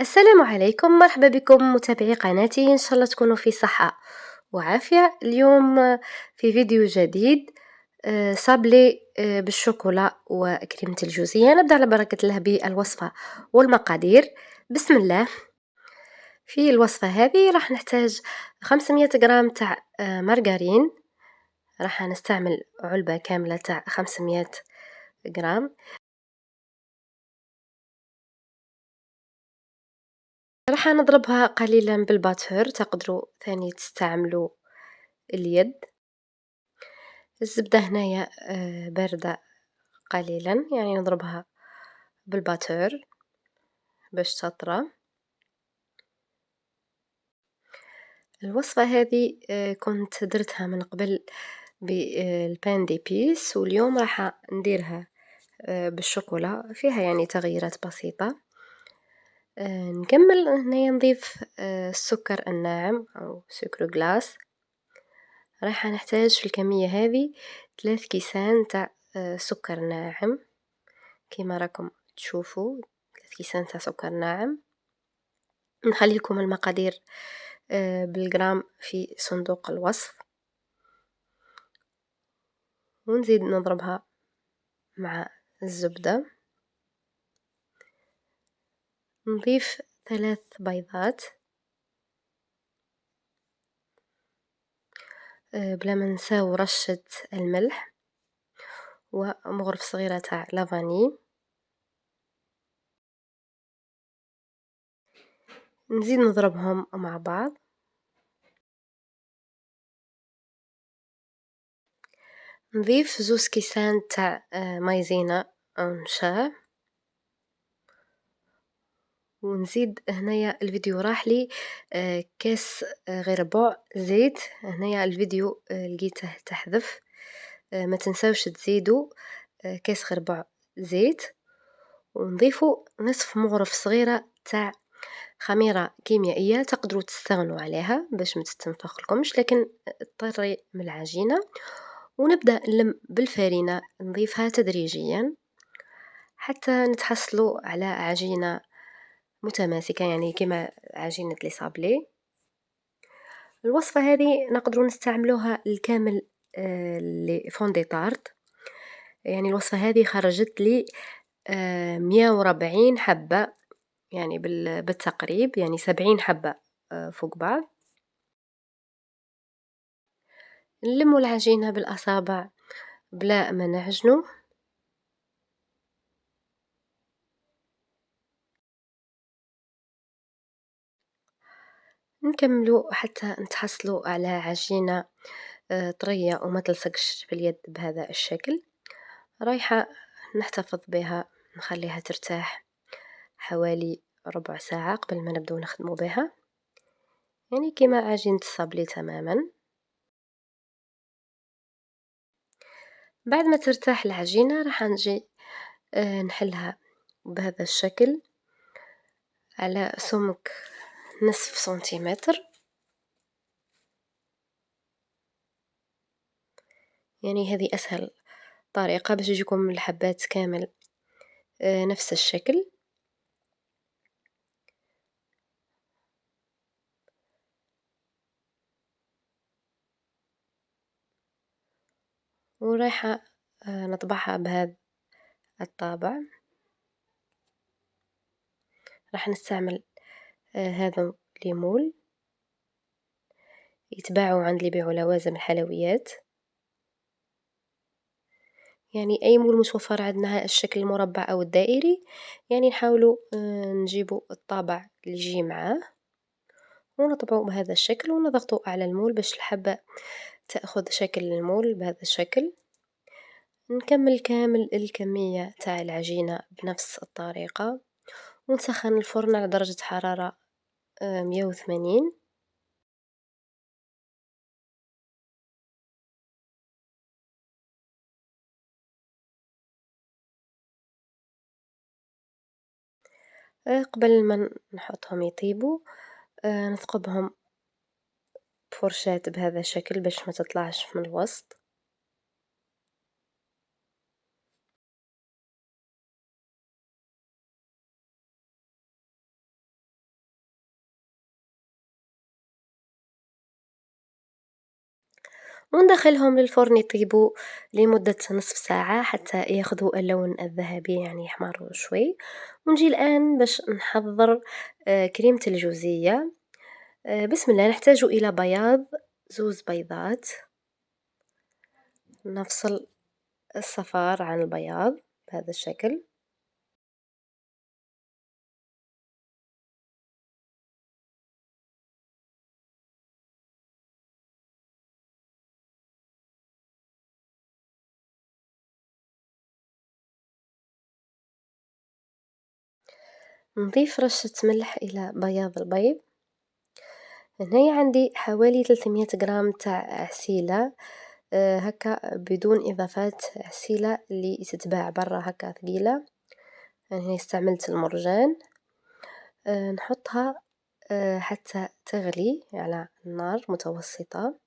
السلام عليكم، مرحبا بكم متابعي قناتي. إن شاء الله تكونوا في صحة وعافية. اليوم في فيديو جديد، صابلي بالشوكولا وكريمة الجوزية. نبدأ على بركة الله بالوصفة والمقادير. بسم الله. في الوصفة هذه راح نحتاج 500 غرام تاع مارغرين. راح نستعمل علبة كاملة تاع 500 غرام. راح نضربها قليلا بالباتور، تقدروا ثاني تستعملوا اليد. الزبدة هنايا باردة قليلا، يعني نضربها بالباتور باش تطرى. الوصفة هذه كنت درتها من قبل بالبان دي بيس، واليوم راح نديرها بالشوكولا. فيها يعني تغييرات بسيطة. نكمل هنايا نضيف السكر الناعم أو سكر غلاس. راح نحتاج في الكمية هذه 3 كيسان تاع سكر ناعم كما راكم تشوفوا، 3 كيسان تاع سكر ناعم. نخلي لكم المقادير بالجرام في صندوق الوصف. ونزيد نضربها مع الزبدة. نضيف 3 بيضات بلا ما نساو رشة الملح ومغرف صغيرة تاع لافاني. نزيد نضربهم مع بعض. نضيف 2 كيسان تاع مايزينا أو نشا. ونزيد هنايا الفيديو راح لي كاس غير ربع زيت. هنايا الفيديو لقيته تحذف. ما تنساوش تزيدوا كاس غير ربع زيت. ونضيفوا نصف مغرف صغيرة تاع خميرة كيميائية، تقدروا تستغنوا عليها باش ما تتنفخ لكمش، لكن اضطري من العجينة. ونبدأ نلم بالفارينة، نضيفها تدريجيا حتى نتحصلوا على عجينة متماسكة، يعني كما عجينة لي صابلي. الوصفة هذه نقدروا نستعملوها الكامل لي فون دي طارت. يعني الوصفة هذه خرجت لي 140 حبة، يعني بالتقريب يعني 70 حبة فوق بعض. نلموا العجينة بالأصابع بلا ما نعجنوا. نكملوا حتى نتحصلوا على عجينة طرية وما تلصقش في اليد بهذا الشكل. رايحة نحتفظ بها، نخليها ترتاح حوالي ربع ساعة قبل ما نبدأ نخدموا بها، يعني كما عجينة الصابلي تماما. بعد ما ترتاح العجينة راح نجي نحلها بهذا الشكل على سمك نصف سنتيمتر. يعني هذه أسهل طريقة باش يجيكم الحبات كامل نفس الشكل. ورايحة نطبعها بهذا الطابع. راح نستعمل هذا ليمول يتباعوا عند اللي يبيعوا لوازم الحلويات. يعني أي مول متوفر عندنا الشكل المربع أو الدائري، يعني نحاولوا نجيبوا الطابع اللي يجي معاه ونطبعه بهذا الشكل ونضغطه على المول باش الحبة تأخذ شكل المول بهذا الشكل. نكمل كامل الكمية تاع العجينة بنفس الطريقة، ونسخن الفرن على درجة حرارة 180. قبل ما نحطهم يطيبوا نثقبهم بفرشاة بهذا الشكل باش ما تطلعش من الوسط. وندخلهم للفرن يطيبوا لمدة نصف ساعة حتى ياخذوا اللون الذهبي، يعني يحمروا شوي. ونجي الآن باش نحضر كريمة الجوزية. بسم الله، نحتاج إلى بياض 2 بيضات. نفصل الصفار عن البياض بهذا الشكل. نضيف رشة ملح إلى بياض البيض. هنايا عندي حوالي 300 جرام تاع عسيلة، هكا بدون إضافات، عسيلة اللي تتباع برا هكا ثقيلة. أنا هنا استعملت المرجان. نحطها حتى تغلي على نار متوسطة.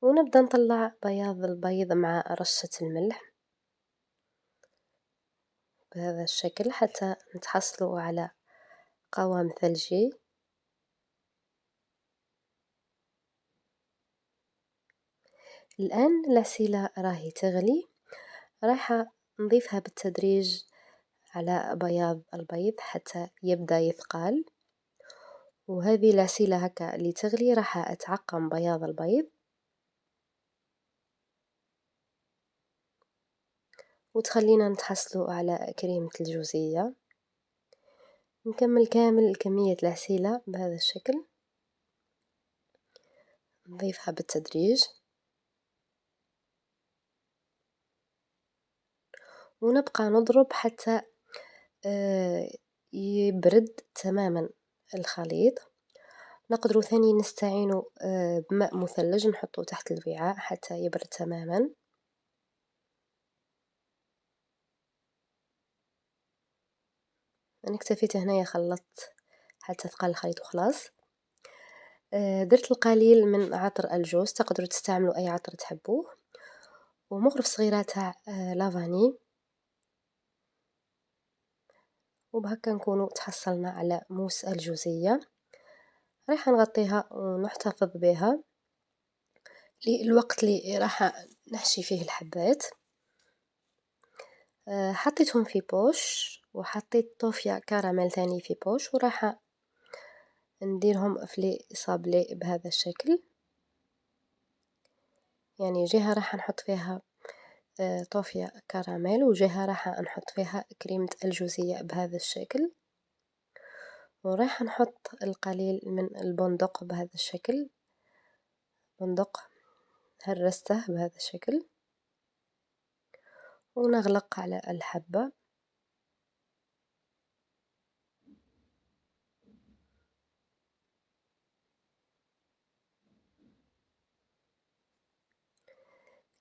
ونبدأ نطلع بياض البيض مع رشة الملح بهذا الشكل حتى نتحصلوا على قوام ثلجي. الآن العسيلة راهي تغلي، راح نضيفها بالتدريج على بياض البيض حتى يبدأ يثقل. وهذه العسيلة هكا اللي تغلي راح أتعقم بياض البيض وتخلينا نتحصلوا على كريمة الجوزية. نكمل كامل كمية العسيلة بهذا الشكل، نضيفها بالتدريج ونبقى نضرب حتى يبرد تماما الخليط. نقدروا ثاني نستعينوا بماء مثلج نحطه تحت الوعاء حتى يبرد تماما. أنا اكتفيت هنايا، خلطت حتى ثقل الخليط وخلاص. درت القليل من عطر الجوز، تقدروا تستعملوا أي عطر تحبوه، ومغرف صغيرة تاع لافاني. وبهكا نكونوا تحصلنا على موس الجوزية. راح نغطيها ونحتفظ بها للوقت اللي راح نحشي فيه الحبات. حطيتهم في بوش وحطيت طوفيا كراميل ثاني في بوش، وراح نديرهم في صابلي بهذا الشكل. يعني جهة راح نحط فيها طوفيا كراميل وجهة راح نحط فيها كريمة الجوزية بهذا الشكل. وراح نحط القليل من البندق بهذا الشكل، بندق هرسته بهذا الشكل، ونغلق على الحبة.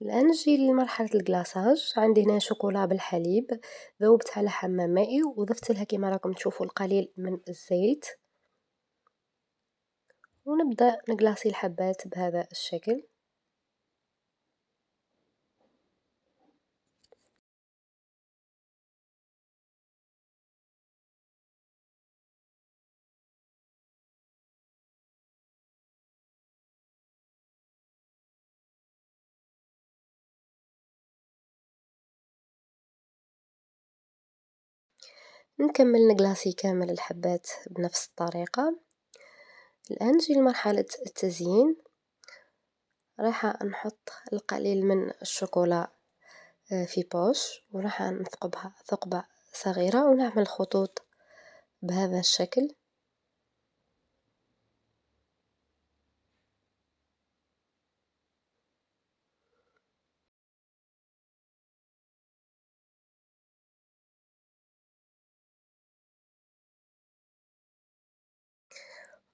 الآن نجي لمرحلة الجلاساج. عندي هنا شوكولا بالحليب، ذوبت على حمام مائي وضفت لها كما راكم تشوفوا القليل من الزيت، ونبدأ نجلاسي الحبات بهذا الشكل. نكمل نجلاسي كامل الحبات بنفس الطريقة. الآن نجي لمرحلة التزيين. راح نحط القليل من الشوكولا في بوش، وراح نثقبها ثقبة صغيرة ونعمل خطوط بهذا الشكل.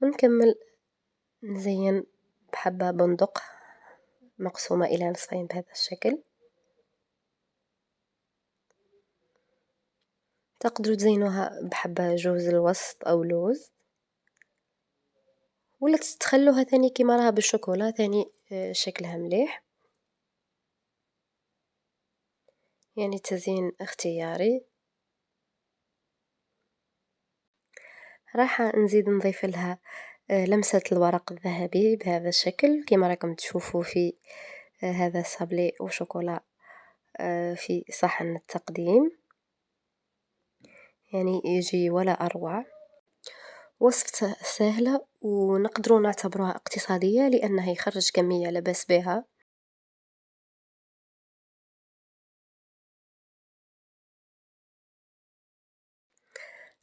ونكمل نزين بحبة بندق مقسومة إلى نصفين بهذا الشكل. تقدروا تزينوها بحبة جوز الوسط أو لوز، ولا تخلوها ثاني كيما راها بالشوكولا ثاني شكلها مليح. يعني تزيين اختياري. راح نزيد نضيف لها لمسة الورق الذهبي بهذا الشكل كما راكم تشوفوا في هذا صابلي وشوكولا في صحن التقديم، يعني يجي ولا أروع. وصفة سهلة ونقدروا نعتبروها اقتصادية لأنها يخرج كمية لا بأس بها.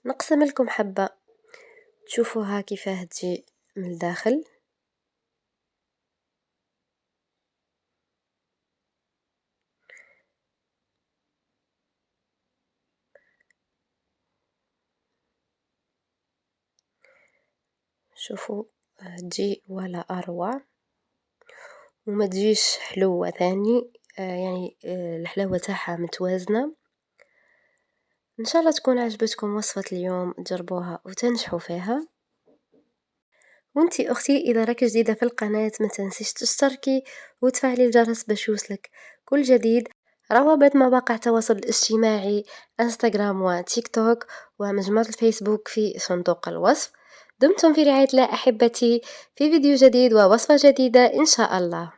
نقسم لكم حبة تشوفوها كيفاه تجي من الداخل. شوفوا تجي ولا أروع وما تجيش حلوة ثاني، يعني الحلاوة تاعها متوازنة. إن شاء الله تكون عجبتكم وصفة اليوم، تجربوها وتنجحوا فيها. وانتي أختي إذا راكي جديدة في القناة ما تنسيش تشتركي وتفعلي الجرس باش يوصلك كل جديد. روابط مواقع التواصل الاجتماعي انستغرام وتيك توك ومجموعة الفيسبوك في صندوق الوصف. دمتم في رعاية الله أحبتي، في فيديو جديد ووصفة جديدة إن شاء الله.